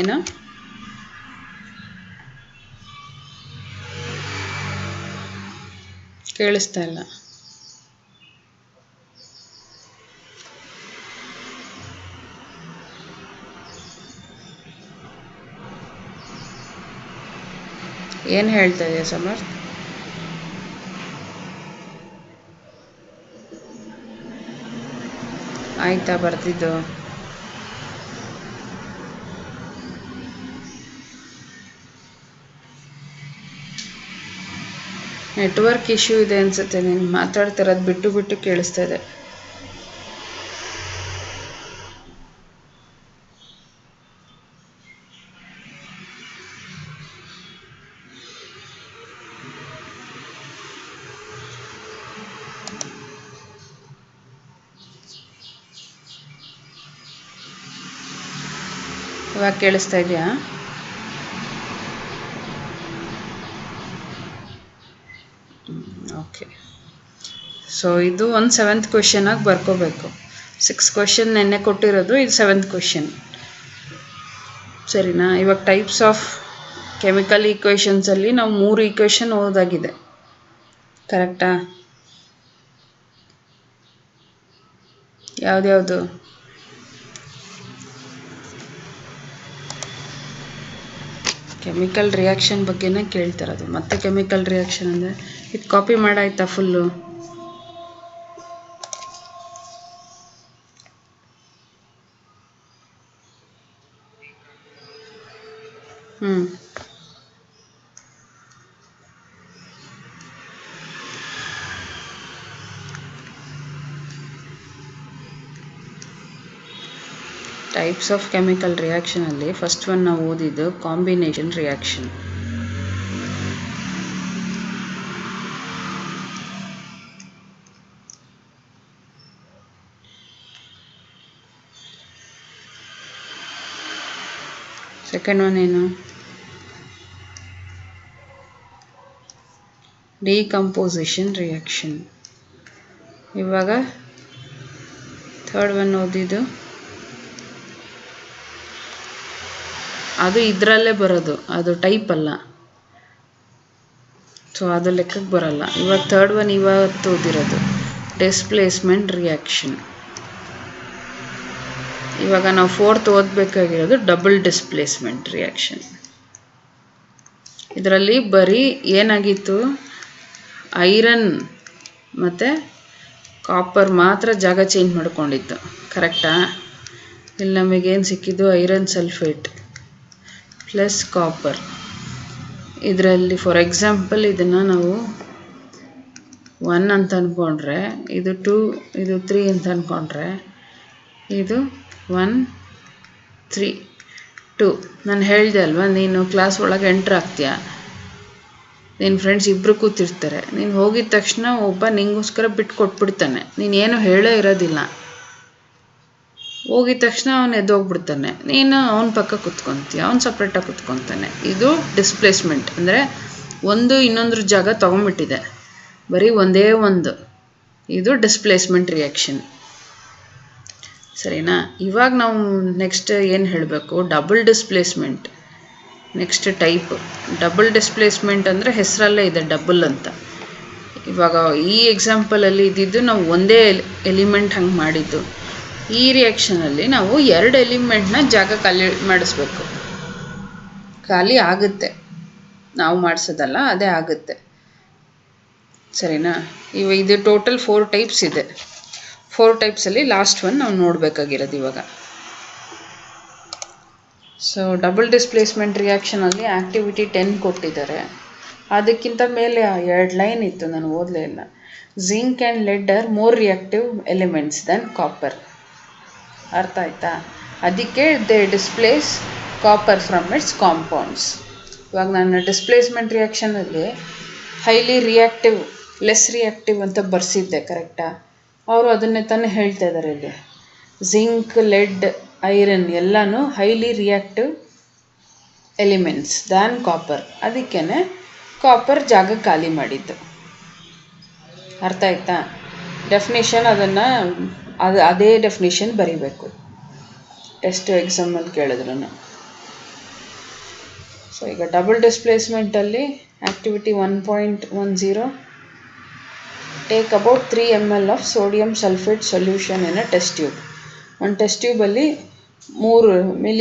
ಏನು? ಕೇಳಿಸ್ತಾ ಇಲ್ಲ. ಏನು ಹೇಳ್ತಾ ಇದೆಯಾ ಸಮರ್ಥ್? ಆಯ್ತಾ ಬರ್ತಿದ್ದು? ನೆಟ್ವರ್ಕ್ ಇಶ್ಯೂ ಇದೆ ಅನ್ಸುತ್ತೆ. ನೀನು ಮಾತಾಡ್ತಿರೋದು ಬಿಟ್ಟು ಬಿಟ್ಟು ಕೇಳಿಸ್ತಾ ಇದೆ. ಇವಾಗ ಕೇಳಿಸ್ತಾ ಇದೆಯಾ? ಓಕೆ. ಸೊ ಇದು ಒಂದು 7th ಕ್ವೆಶನಾಗಿ ಬರ್ಕೋಬೇಕು. 6 ಕ್ವೆಶನ್ ನೆನ್ನೆ ಕೊಟ್ಟಿರೋದು, ಇದು 7th ಕ್ವೆಶನ್. ಸರಿನಾ? ಇವಾಗ ಟೈಪ್ಸ್ ಆಫ್ ಕೆಮಿಕಲ್ ಈಕ್ವೇಷನ್ಸಲ್ಲಿ ನಾವು 3 ಈಕ್ವೇಷನ್ ಓದಾಗಿದೆ. ಕರೆಕ್ಟಾ? ಯಾವ್ದ್ಯಾವುದು? ಕೆಮಿಕಲ್ ರಿಯಾಕ್ಷನ್ ಬಗ್ಗೆನೇ ಕೇಳ್ತಿರೋದು. ಮತ್ತೆ ಕೆಮಿಕಲ್ ರಿಯಾಕ್ಷನ್ ಅಂದರೆ ಇದು ಕಾಪಿ ಮಾಡಾಯ್ತಾ ಫುಲ್ಲು? ಟೈಪ್ಸ್ ಆಫ್ ಕೆಮಿಕಲ್ ರಿಯಾಕ್ಷನಲ್ಲಿ ಫಸ್ಟ್ ಒನ್ ನಾವು ಓದಿದ್ದು ಕಾಂಬಿನೇಷನ್ ರಿಯಾಕ್ಷನ್. ಸೆಕೆಂಡ್ ಒನ್ ಏನು? Decomposition reaction. ಇವಾಗ ಥರ್ಡ್ ಒನ್ ಓದಿದ್ದು ಅದು ಇದರಲ್ಲೇ ಬರೋದು, ಅದು ಟೈಪ್ ಅಲ್ಲ, ಸೊ ಅದು ಲೆಕ್ಕಕ್ಕೆ ಬರಲ್ಲ. ಇವಾಗ ಥರ್ಡ್ ಒನ್ ಇವತ್ತು ಓದಿರೋದು ಡಿಸ್ಪ್ಲೇಸ್ಮೆಂಟ್ ರಿಯಾಕ್ಷನ್. ಇವಾಗ ನಾವು 4th ಓದಬೇಕಾಗಿರೋದು ಡಬಲ್ ಡಿಸ್ಪ್ಲೇಸ್ಮೆಂಟ್ ರಿಯಾಕ್ಷನ್. ಇದರಲ್ಲಿ ಬರೀ ಏನಾಗಿತ್ತು, ಐರನ್ ಮತ್ತು ಕಾಪರ್ ಮಾತ್ರ ಜಾಗ ಚೇಂಜ್ ಮಾಡ್ಕೊಂಡಿತ್ತು, ಕರೆಕ್ಟಾ? ಇಲ್ಲಿ ನಮಗೇನು ಸಿಕ್ಕಿದ್ದು, ಐರನ್ ಸಲ್ಫೇಟ್ ಪ್ಲಸ್ ಕಾಪರ್. ಇದರಲ್ಲಿ ಫಾರ್ ಎಕ್ಸಾಂಪಲ್ ಇದನ್ನು ನಾವು 1 ಅಂತ ಅಂದ್ಕೊಂಡ್ರೆ, ಇದು 2, ಇದು 3 ಅಂತ ಅಂದ್ಕೊಂಡ್ರೆ, ಇದು 1 3 2. ನಾನು ಹೇಳಿದೆ ಅಲ್ವಾ, ನೀನು ಕ್ಲಾಸ್ ಒಳಗೆ ಎಂಟ್ರ್ ಆಗ್ತೀಯ, ನಿನ್ನ ಫ್ರೆಂಡ್ಸ್ ಇಬ್ಬರು ಕೂತಿರ್ತಾರೆ, ನೀನು ಹೋಗಿದ ತಕ್ಷಣ ಒಬ್ಬ ನಿಂಗೋಸ್ಕರ ಬಿಟ್ಟು ಕೊಟ್ಬಿಡ್ತಾನೆ, ನೀನೇನು ಹೇಳೇ ಇರೋದಿಲ್ಲ. ಹೋಗಿದ ತಕ್ಷಣ ಅವನು ಎದ್ದೋಗ್ಬಿಡ್ತಾನೆ, ನೀನು ಅವನ ಪಕ್ಕ ಕೂತ್ಕೊತೀಯ, ಅವ್ನು ಸಪ್ರೇಟಾಗಿ ಕೂತ್ಕೊತಾನೆ. ಇದು ಡಿಸ್ಪ್ಲೇಸ್ಮೆಂಟ್ ಅಂದರೆ ಒಂದು ಇನ್ನೊಂದ್ರ ಜಾಗ ತೊಗೊಂಬಿಟ್ಟಿದೆ, ಬರೀ ಒಂದೇ ಒಂದು. ಇದು ಡಿಸ್ಪ್ಲೇಸ್ಮೆಂಟ್ ರಿಯಾಕ್ಷನ್, ಸರಿನಾ? ಇವಾಗ ನಾವು ನೆಕ್ಸ್ಟ್ ಏನು ಹೇಳಬೇಕು, double displacement next type. Double displacement ಅಂದರೆ ಹೆಸರಲ್ಲೇ ಇದೆ ಡಬಲ್ ಅಂತ. ಇವಾಗ ಈ ಎಕ್ಸಾಂಪಲಲ್ಲಿ ಇದ್ದಿದ್ದು ನಾವು ಒಂದೇ ಎಲಿಮೆಂಟ್ ಹಂಗೆ ಮಾಡಿದ್ದು. ಈ ರಿಯಾಕ್ಷನಲ್ಲಿ ನಾವು 2 ಎಲಿಮೆಂಟ್ನ ಜಾಗ ಖಾಲಿ ಮಾಡಿಸ್ಬೇಕು. ಖಾಲಿ ಆಗುತ್ತೆ, ನಾವು ಮಾಡಿಸೋದಲ್ಲ, ಅದೇ ಆಗುತ್ತೆ, ಸರಿನಾ? ಇದು ಟೋಟಲ್ 4 ಟೈಪ್ಸ್ ಇದೆ. 4 ಟೈಪ್ಸಲ್ಲಿ ಲಾಸ್ಟ್ ಒನ್ ನಾವು ನೋಡಬೇಕಾಗಿರೋದು ಇವಾಗ. ಸೊ ಡಬಲ್ ಡಿಸ್ಪ್ಲೇಸ್ಮೆಂಟ್ ರಿಯಾಕ್ಷನಲ್ಲಿ ಆ್ಯಕ್ಟಿವಿಟಿ 10 ಕೊಟ್ಟಿದ್ದಾರೆ. ಅದಕ್ಕಿಂತ ಮೇಲೆ 2 ಲೈನ್ ಇತ್ತು, ನಾನು ಓದಲೇ ಇಲ್ಲ. Zinc and lead are more reactive elements than copper. ಅರ್ಥ ಆಯ್ತಾ? ಅದಕ್ಕೆ they displace copper from its compounds. ಇವಾಗ ನಾನು ಡಿಸ್ಪ್ಲೇಸ್ಮೆಂಟ್ ರಿಯಾಕ್ಷನಲ್ಲಿ ಹೈಲಿ ರಿಯಾಕ್ಟಿವ್, ಲೆಸ್ ರಿಯಾಕ್ಟಿವ್ ಅಂತ ಬರ್ಸಿದ್ದೆ, ಕರೆಕ್ಟಾ? ಅವರು ಅದನ್ನೇ ತಾನೇ ಹೇಳ್ತಾ ಇದ್ದಾರೆ ಇಲ್ಲಿ. ಜಿಂಕ್, ಲೆಡ್, ಐರನ್ ಎಲ್ಲನೂ highly reactive elements than copper. ಅದಕ್ಕೇ ಕಾಪರ್ ಜಾಗ ಖಾಲಿ ಮಾಡಿದ್ದು. ಅರ್ಥ ಆಯ್ತಾ? ಡೆಫಿನೇಷನ್ ಅದನ್ನು ಅದೇ ಡೆಫಿನೇಷನ್ ಬರೀಬೇಕು, ಟೆಸ್ಟ್ ಎಕ್ಸಾಮಲ್ಲಿ ಕೇಳಿದ್ರು. ಸೊ ಈಗ ಡಬಲ್ ಡಿಸ್ಪ್ಲೇಸ್ಮೆಂಟಲ್ಲಿ activity 1.10, take about 3 ml of sodium sulphate solution in a test tube. ಒಂದು ಟೆಸ್ಟ್ ಟ್ಯೂಬಲ್ಲಿ 3 ml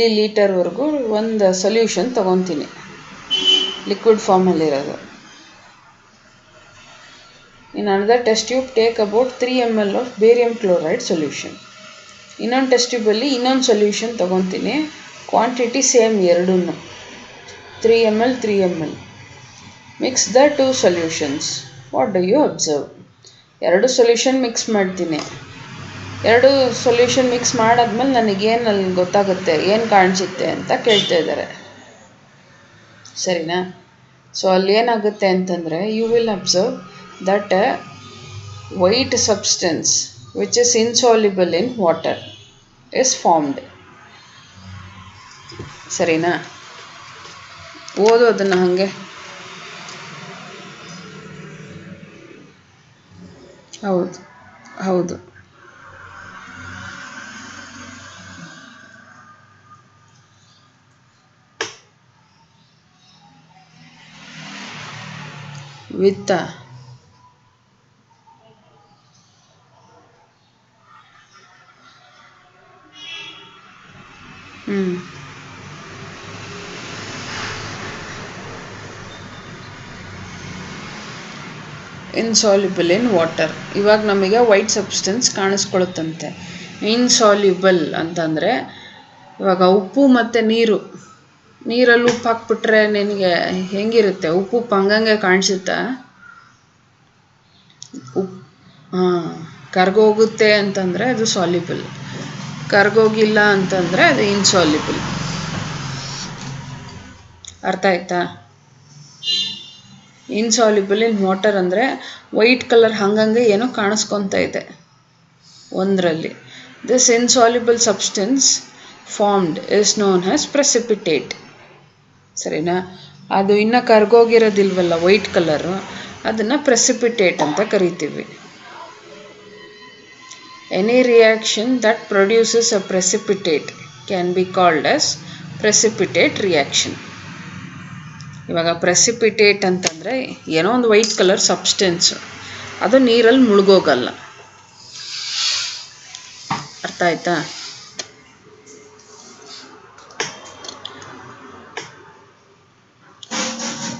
ಒಂದು ಸೊಲ್ಯೂಷನ್ ತೊಗೊತೀನಿ, ಲಿಕ್ವಿಡ್ ಫಾರ್ಮಲ್ಲಿರೋದು. In another test tube take about 3 ml of barium chloride solution. ಇನ್ನೊಂದು ಟೆಸ್ಟ್ ಟ್ಯೂಬಲ್ಲಿ ಇನ್ನೊಂದು ಸೊಲ್ಯೂಷನ್ ತೊಗೊತೀನಿ, ಕ್ವಾಂಟಿಟಿ ಸೇಮ್ ಎರಡೂ, 3 ml 3 ml. Mix the 2 solutions. What do you observe? 2 solution mix ಮಾಡ್ತೀನಿ. 2 ಸೊಲ್ಯೂಷನ್ ಮಿಕ್ಸ್ ಮಾಡಾದ್ಮೇಲೆ ನನಗೇನು ಅಲ್ಲಿ ಗೊತ್ತಾಗುತ್ತೆ, ಏನು ಕಾಣಿಸುತ್ತೆ ಅಂತ ಕೇಳ್ತಾ ಇದ್ದಾರೆ, ಸರಿನಾ? ಸೊ ಅಲ್ಲಿ ಏನಾಗುತ್ತೆ ಅಂತಂದರೆ, you will observe that white substance which is insoluble in water is formed. ಸರಿನಾ? ಓದು ಅದನ್ನು ಹಾಗೆ. ಹೌದು ಹೌದು, ವಿತ್ತ ಇನ್ಸಾಲ್ಯುಬಲ್ ಇನ್ ವಾಟರ್. ಇವಾಗ ನಮಗೆ ವೈಟ್ ಸಬ್ಸ್ಟೆನ್ಸ್ ಕಾಣಿಸ್ಕೊಳುತ್ತಂತೆ. ಇನ್ಸಾಲ್ಯುಬಲ್ ಅಂತಂದರೆ ಇವಾಗ ಉಪ್ಪು ಮತ್ತು ನೀರಲ್ಲಿ ಉಪ್ಪು ಹಾಕ್ಬಿಟ್ರೆ ನಿನಗೆ ಹೆಂಗಿರುತ್ತೆ? ಉಪ್ಪು ಹಂಗಂಗೆ ಕಾಣಿಸುತ್ತಾ? ಕರ್ಗೋಗುತ್ತೆ ಅಂತಂದರೆ ಅದು ಸಾಲ್ಯುಬಲ್, ಕರ್ಗೋಗಿಲ್ಲ ಅಂತಂದರೆ ಅದು ಇನ್ಸಾಲ್ಯುಬಲ್. ಅರ್ಥ ಆಯ್ತಾ? ಇನ್ಸಾಲ್ಯುಬಲ್ ಇನ್ ವಾಟರ್ ಅಂದರೆ ವೈಟ್ ಕಲರ್ ಹಂಗಂಗೆ ಏನೋ ಕಾಣಿಸ್ಕೊತಾ ಇದೆ ಒಂದರಲ್ಲಿ. This insoluble substance formed is known as precipitate. ಸರಿನಾ? ಅದು ಇನ್ನೂ ಕರ್ಗೋಗಿರೋದಿಲ್ವಲ್ಲ ವೈಟ್ ಕಲರು, ಅದನ್ನು ಪ್ರೆಸಿಪಿಟೇಟ್ ಅಂತ ಕರಿತೀವಿ. Any reaction that produces a precipitate can be called as precipitate reaction. ಇವಾಗ ಪ್ರೆಸಿಪಿಟೇಟ್ ಅಂತಂದರೆ ಏನೋ ಒಂದು ವೈಟ್ ಕಲರ್ ಸಬ್ಸ್ಟೆನ್ಸು, ಅದು ನೀರಲ್ಲಿ ಮುಳುಗೋಗಲ್ಲ, ಅರ್ಥ ಆಯ್ತಾ?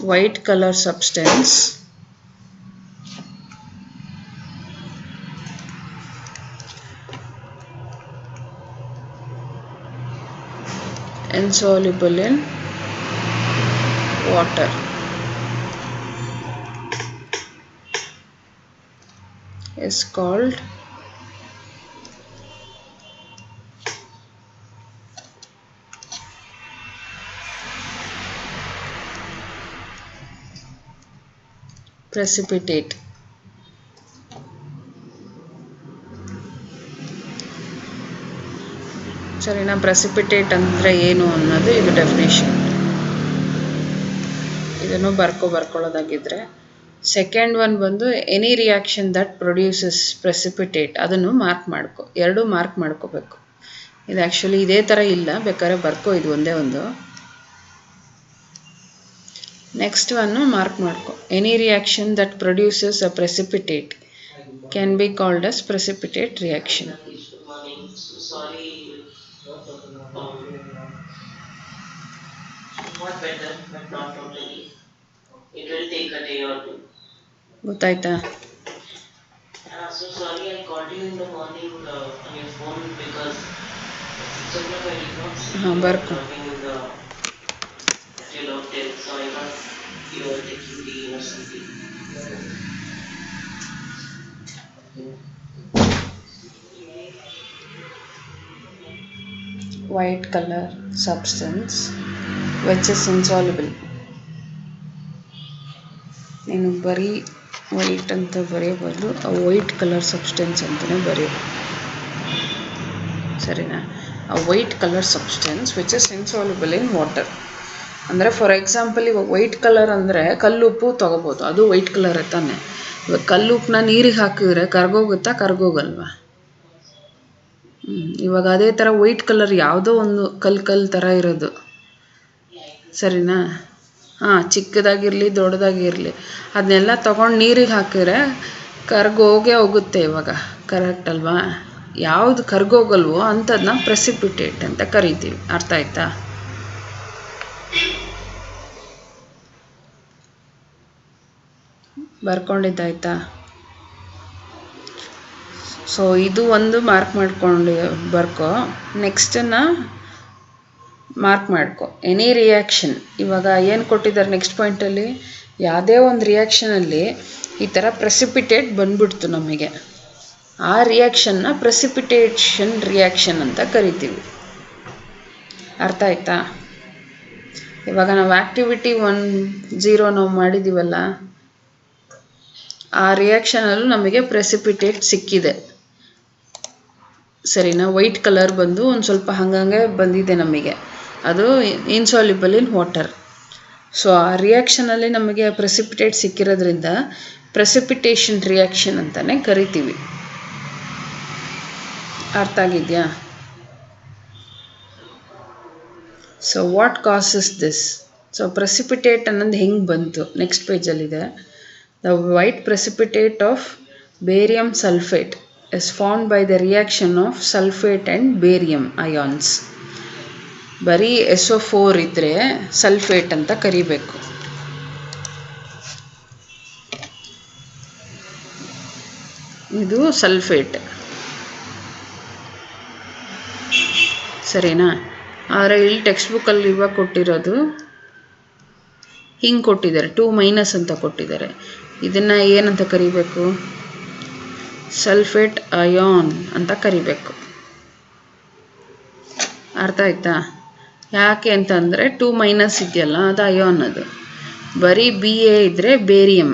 white color substance insoluble in water is called precipitate. ಸರಿನಾ? ಪ್ರೆಸಿಪಿಟೇಟ್ ಅಂದರೆ ಏನು ಅನ್ನೋದು ಇದು ಡೆಫಿನೇಷನ್. ಇದನ್ನು ಬರ್ಕೊಳ್ಳೋದಾಗಿದ್ದರೆ ಸೆಕೆಂಡ್ ಒನ್ ಬಂದು any reaction that produces precipitate, ಅದನ್ನು ಮಾರ್ಕ್ ಮಾಡ್ಕೊ. ಎರಡೂ ಮಾರ್ಕ್ ಮಾಡ್ಕೋಬೇಕು. ಇದು ಆ್ಯಕ್ಚುಲಿ ಇದೇ ಥರ ಇಲ್ಲ, ಬೇಕಾದ್ರೆ ಬರ್ಕೋ, ಇದು ಒಂದೇ ಒಂದು. ನೆಕ್ಸ್ಟ್ ಒನ್ನು ಮಾರ್ಕ್ ಮಾಡ್ಕೊ. Any reaction that produces a precipitate can be called as precipitate reaction. ಗೊತ್ತಾಯ್ತಾ? ಹಾಂ, ಬರ್ಕೊ. White color substance which is insoluble. ನೀನು ಬರೀ ವೈಟ್ ಅಂತ ಬರೆಯಬಾರ್ದು, ಆ ವೈಟ್ ಕಲರ್ ಸಬ್ಸ್ಟೆನ್ಸ್ ಅಂತಲೇ ಬರೆಯಬೇಕು. ಸರಿನಾ? ಆ white colour substance which is insoluble in water. ಅಂದರೆ ಫಾರ್ ಎಕ್ಸಾಂಪಲ್ ಇವಾಗ ವೈಟ್ ಕಲರ್ ಅಂದರೆ ಕಲ್ಲುಪ್ಪು ತೊಗೋಬೋದು, ಅದು ವೈಟ್ ಕಲರ್ ತಾನೆ. ಇವಾಗ ಕಲ್ಲುಪ್ಪನ್ನ ನೀರಿಗೆ ಹಾಕಿದ್ರೆ ಕರ್ಗೋಗುತ್ತಾ? ಕರ್ಗೋಗಲ್ವಾ? ಇವಾಗ ಅದೇ ಥರ ವೈಟ್ ಕಲರ್ ಯಾವುದೋ ಒಂದು ಕಲ್ಲು ಥರ ಇರೋದು, ಸರಿನಾ? ಹಾಂ, ಚಿಕ್ಕದಾಗಿರಲಿ ದೊಡ್ಡದಾಗಿರಲಿ ಅದನ್ನೆಲ್ಲ ತೊಗೊಂಡು ನೀರಿಗೆ ಹಾಕಿದ್ರೆ ಕರ್ಗೋಗೇ ಹೋಗುತ್ತೆ. ಇವಾಗ ಕರೆಕ್ಟ್ ಅಲ್ವಾ? ಯಾವುದು ಕರ್ಗೋಗಲ್ವೋ ಅಂಥದನ್ನ ಪ್ರೆಸಿಪಿಟೇಟ್ ಅಂತ ಕರಿತೀವಿ. ಅರ್ಥ ಆಯ್ತಾ? ಬರ್ಕೊಂಡಿದ್ದಾಯ್ತಾ? ಸೊ ಇದು ಒಂದು ಮಾರ್ಕ್ ಮಾಡ್ಕೊಂಡು ಬರ್ಕೊ. ನೆಕ್ಸ್ಟನ್ನು ಮಾರ್ಕ್ ಮಾಡ್ಕೊ. ಎನಿ ರಿಯಾಕ್ಷನ್, ಇವಾಗ ಏನು ಕೊಟ್ಟಿದ್ದಾರೆ ನೆಕ್ಸ್ಟ್ ಪಾಯಿಂಟಲ್ಲಿ, ಯಾವುದೇ ಒಂದು ರಿಯಾಕ್ಷನಲ್ಲಿ ಈ ಥರ ಪ್ರೆಸಿಪಿಟೇಟ್ ಬಂದ್ಬಿಡ್ತು ನಮಗೆ, ಆ ರಿಯಾಕ್ಷನ್ನ ಪ್ರೆಸಿಪಿಟೇಷನ್ ರಿಯಾಕ್ಷನ್ ಅಂತ ಕರಿತೀವಿ. ಅರ್ಥ ಆಯ್ತಾ? ಇವಾಗ ನಾವು ಆ್ಯಕ್ಟಿವಿಟಿ 1.0 ನಾವು ಮಾಡಿದ್ದೀವಲ್ಲ, ಆ ರಿಯಾಕ್ಷನಲ್ಲೂ ನಮಗೆ ಪ್ರೆಸಿಪಿಟೇಟ್ ಸಿಕ್ಕಿದೆ. ಸರಿನಾ? ವೈಟ್ ಕಲರ್ ಬಂದು ಒಂದು ಸ್ವಲ್ಪ ಹಂಗಂಗೆ ಬಂದಿದೆ ನಮಗೆ, ಅದು ಇನ್ಸಾಲ್ಯುಬಲ್ ಇನ್ ವಾಟರ್. ಸೊ ಆ ರಿಯಾಕ್ಷನಲ್ಲಿ ನಮಗೆ ಪ್ರೆಸಿಪಿಟೇಟ್ ಸಿಕ್ಕಿರೋದ್ರಿಂದ ಪ್ರೆಸಿಪಿಟೇಷನ್ ರಿಯಾಕ್ಷನ್ ಅಂತಲೇ ಕರಿತೀವಿ. ಅರ್ಥ ಆಗಿದೆಯಾ? So what causes this? So precipitate ಅನ್ನೋದು ಹೆಂಗೆ ಬಂತು ನೆಕ್ಸ್ಟ್ ಪೇಜಲ್ಲಿದೆ. The white precipitate of barium sulphate is formed by the reaction of sulfate and barium ions. ಬರೀ SO4 ಇದ್ದರೆ ಸಲ್ಫೇಟ್ ಅಂತ ಕರಿಬೇಕು. ಇದು ಸಲ್ಫೇಟ್, ಸರಿನಾ? ಆದರೆ ಇಲ್ಲಿ ಟೆಕ್ಸ್ಟ್ ಬುಕ್ಕಲ್ಲಿ ಇವಾಗ ಕೊಟ್ಟಿರೋದು ಹಿಂಗೆ ಕೊಟ್ಟಿದ್ದಾರೆ, 2- ಅಂತ ಕೊಟ್ಟಿದ್ದಾರೆ. ಇದನ್ನು ಏನಂತ ಕರಿಬೇಕು? ಸಲ್ಫೇಟ್ ಅಯಾನ್ ಅಂತ ಕರಿಬೇಕು. ಅರ್ಥ ಆಯ್ತಾ? ಯಾಕೆ ಅಂತಂದರೆ 2- ಇದೆಯಲ್ಲ, ಅದು ಅಯಾನ್. ಅದು ಬರೀ BA ಇದ್ದರೆ ಬೇರಿಯಂ.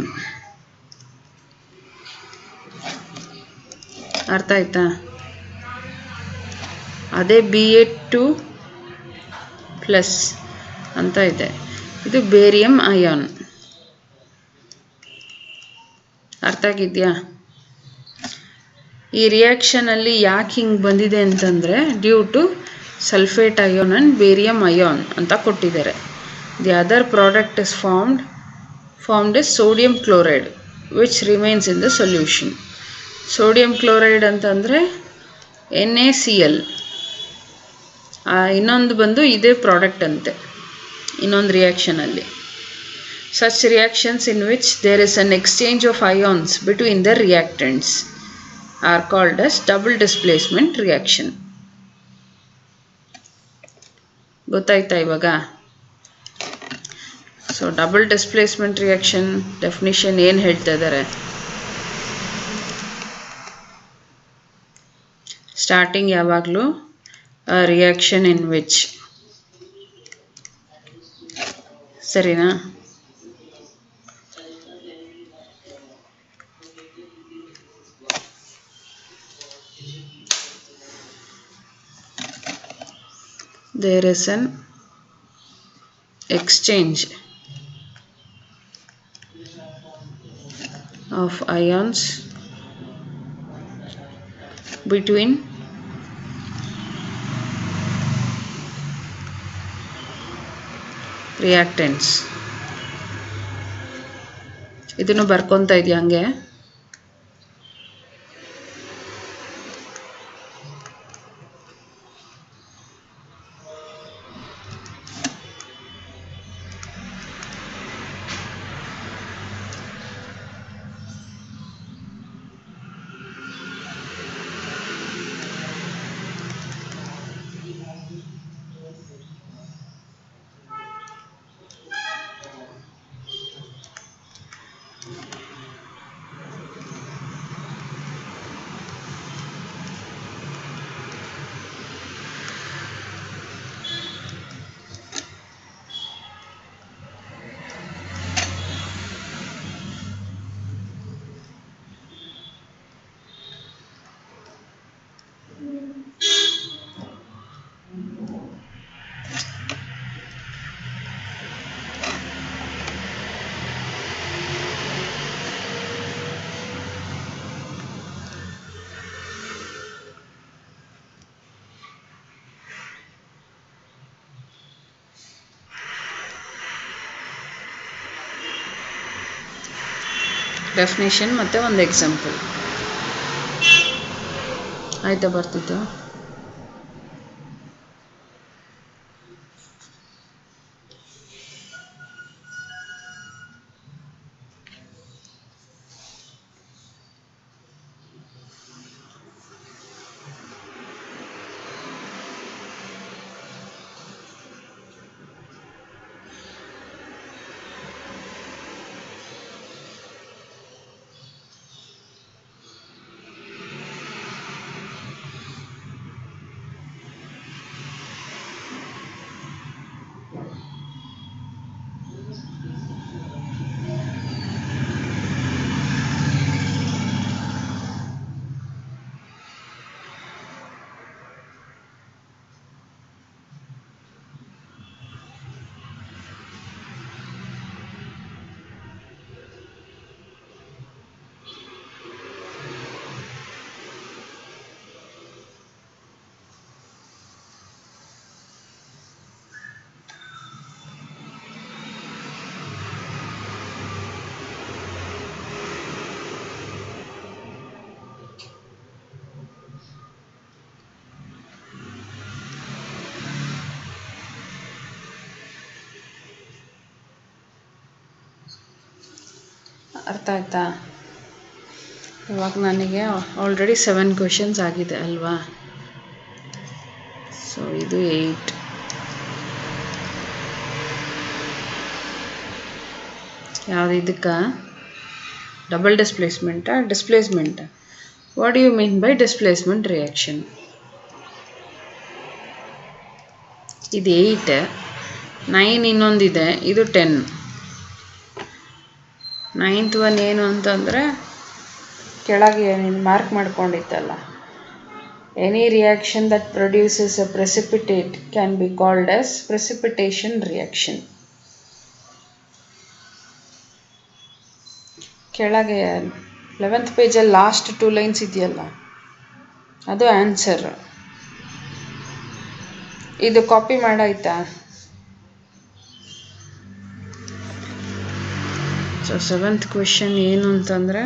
ಅರ್ಥ ಆಯ್ತಾ? ಅದೇ BA2+ ಅಂತ ಇದೆ, ಇದು ಬೇರಿಯಂ ಅಯಾನ್. ಅರ್ಥ ಆಗಿದೆಯಾ? ಈ ರಿಯಾಕ್ಷನಲ್ಲಿ ಯಾಕೆ ಹಿಂಗೆ ಬಂದಿದೆ ಅಂತಂದರೆ due to sulphate ion and barium ion ಅಂತ ಕೊಟ್ಟಿದ್ದಾರೆ. The other product is formed is sodium chloride which remains in the solution. Sodium chloride ಅಂತಂದರೆ NaCl. ಇನ್ನೊಂದು ಬಂದು ಇದೇ ಪ್ರಾಡಕ್ಟ್ ಅಂತೆ ಇನ್ನೊಂದು ರಿಯಾಕ್ಷನಲ್ಲಿ. Such reactions in which there is an exchange of ions between the reactants are called as double displacement reaction. ಗೊತ್ತಾಯ್ತಾ ಇವಾಗ? So double displacement reaction definition ಏನು ಹೇಳ್ತಾ ಇದ್ದಾರೆ? ಸ್ಟಾರ್ಟಿಂಗ್ ಯಾವಾಗಲೂ ರಿಯಾಕ್ಷನ್ ಇನ್ ವಿಚ್, ಸರಿನಾ? There is an exchange of ions between reactants. ಇದನ್ನು ಬರ್ಕೊಂತ ಇದೆಯಾ ಹಂಗೆ? ಡೆಫಿನೇಷನ್ ಮತ್ತು ಒಂದು ಎಕ್ಸಾಂಪಲ್ ಆಯ್ತಾ? ಬರ್ತಿತ್ತು. ಅರ್ಥ ಆಯ್ತಾ? ಇವಾಗ ನನಗೆ ಆಲ್ರೆಡಿ 7 ಕ್ವೆಶನ್ಸ್ ಆಗಿದೆ ಅಲ್ವಾ? ಸೊ ಇದು 8. ಯಾವುದು ಇದಕ್ಕೆ? ಡಬಲ್ ಡಿಸ್ಪ್ಲೇಸ್ಮೆಂಟಾ ಡಿಸ್ಪ್ಲೇಸ್ಮೆಂಟಾ? What do you mean by displacement reaction? ಇದು 8, 9 ಇನ್ನೊಂದಿದೆ, ಇದು 10. 9th ಒನ್ ಏನು ಅಂತಂದರೆ ಕೆಳಗೆ ನೀನು ಮಾರ್ಕ್ ಮಾಡ್ಕೊಂಡಿತ್ತಲ್ಲ, any reaction that produces a precipitate can be called as precipitation reaction. ಕೆಳಗೆ 11th ಪೇಜಲ್ಲಿ ಲಾಸ್ಟ್ 2 ಲೈನ್ಸ್ ಇದೆಯಲ್ಲ, ಅದು ಆನ್ಸರ್. ಇದು ಕಾಪಿ ಮಾಡಾಯ್ತಾ? ಸೊ 7th ಕ್ವೆಶನ್ ಏನು ಅಂತಂದರೆ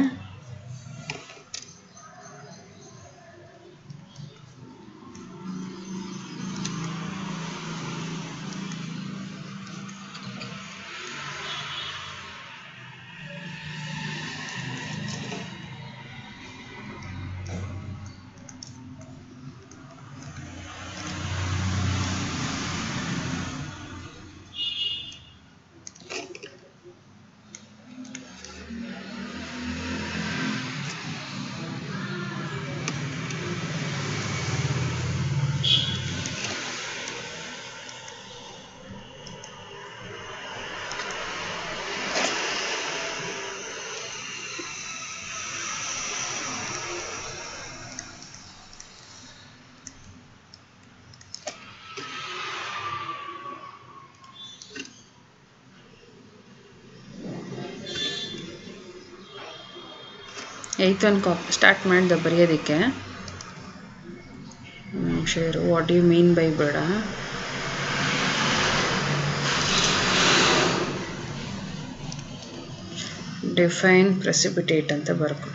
8th one ಸ್ಟಾರ್ಟ್ ಮಾಡಿದೆ ಬರೆಯೋದಕ್ಕೆ. ಶೇರು ವಾಟ್ ಯು ಮೀನ್ ಬೈ ಬೇಡ. ಡಿಫೈನ್ ಪ್ರೆಸಿಪಿಟೇಟ್ ಅಂತ ಬರ್ಕೊ.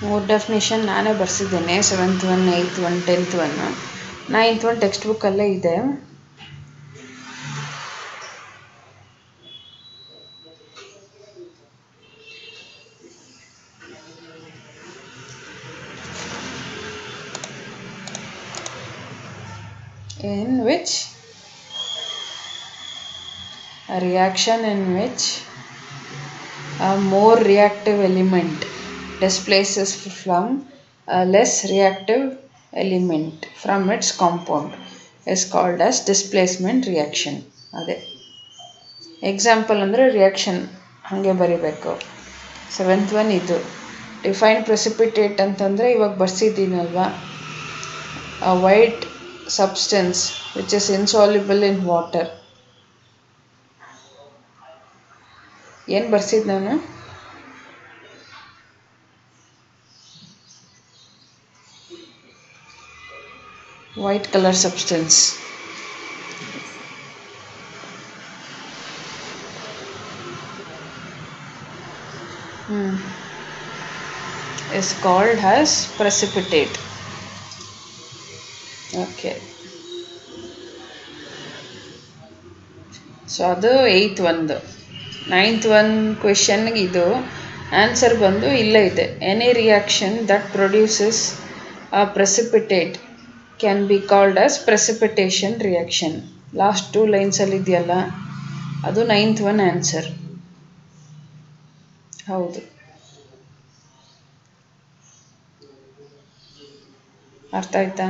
ಮೂರು ಡೆಫಿನೇಷನ್ ನಾನೇ ಬರ್ಸಿದ್ದೇನೆ. 7th one, 8th one, 10th one. 9th one text ಬುಕ್ಕಲ್ಲೇ ಇದೆ. In which a reaction in which a more reactive element displaces from a less reactive element from its compound is called as displacement reaction. ಅದೇ ಎಕ್ಸಾಂಪಲ್ ಅಂದರೆ ರಿಯಾಕ್ಷನ್ ಹಾಗೆ ಬರಿಬೇಕು. 7th one ಇದು. ಡಿಫೈನ್ ಪ್ರೆಸಿಪಿಟೇಟ್ ಅಂತಂದರೆ ಇವಾಗ ಬರ್ಸಿದ್ದೀನಲ್ವಾ, a white substance which is insoluble in water. ಏನು ಬರ್ಸಿದ್ದು ನಾನು? white color substance. Is called as precipitate. Okay. So ಅದು 8th one. 9th one ಕ್ವೆಶನ್ಗೆ ಇದು ಆನ್ಸರ್ ಬಂದು ಇಲ್ಲೇ ಇದೆ. Any reaction that produces a precipitate can be called as precipitation reaction. Last 2 ಲೈನ್ಸಲ್ಲಿ ಇದೆಯಲ್ಲ ಅದು 9th one ಆನ್ಸರ್. ಹೌದು, ಅರ್ಥ ಆಯ್ತಾ?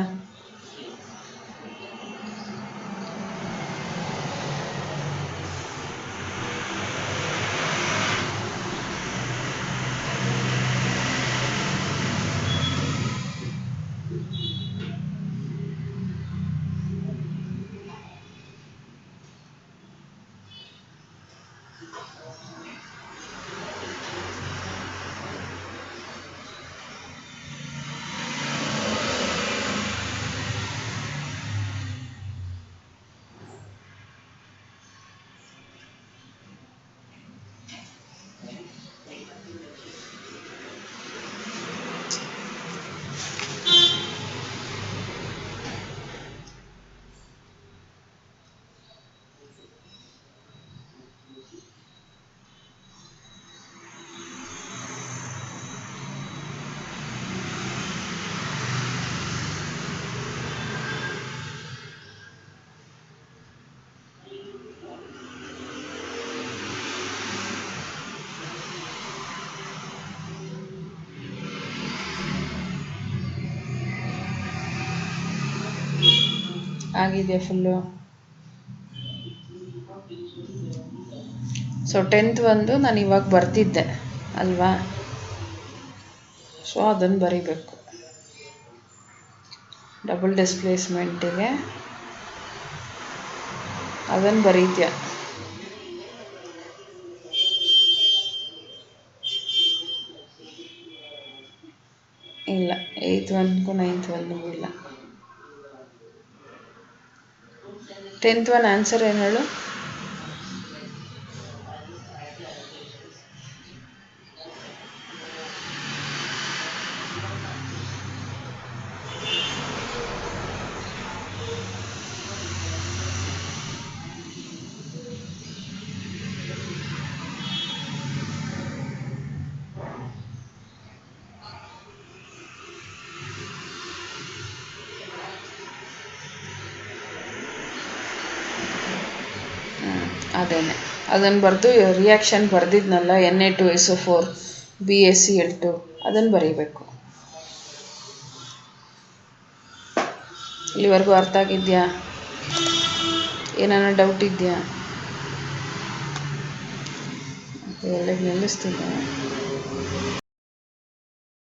ಆಗಿದೆ ಫುಲ್ಲು. ಸೊ 10th ಒಂದು ನಾನು ಇವಾಗ ಬರ್ತಿದ್ದೆ ಅಲ್ವಾ, ಸೊ ಅದನ್ನು ಬರಿಬೇಕು. ಡಬಲ್ ಡಿಸ್ಪ್ಲೇಸ್ಮೆಂಟಿಗೆ ಅದನ್ನು ಬರೀತೀಯ. ಇಲ್ಲ 8th ಒನ್ಗೂ 9th ಒನ್ಗೂ ಇಲ್ಲ. 10th ಒನ್ ಆನ್ಸರ್ ಏನು ಹೇಳು? ಅದೇನೆ ಅದನ್ನು ಬರೆದು ರಿಯಾಕ್ಷನ್ ಬರೆದಿದ್ನಲ್ಲ Na2SO4 BaCl2 ಅದನ್ನು ಬರೀಬೇಕು. ಇಲ್ಲಿವರೆಗೂ ಅರ್ಥ ಆಗಿದೆಯಾ? ಏನಾನ ಡೌಟ್ ಇದೆಯಾ? ಎಲ್ಲಿಗೆ ನಿಲ್ಲಿಸ್ತಿದ್ದೆ.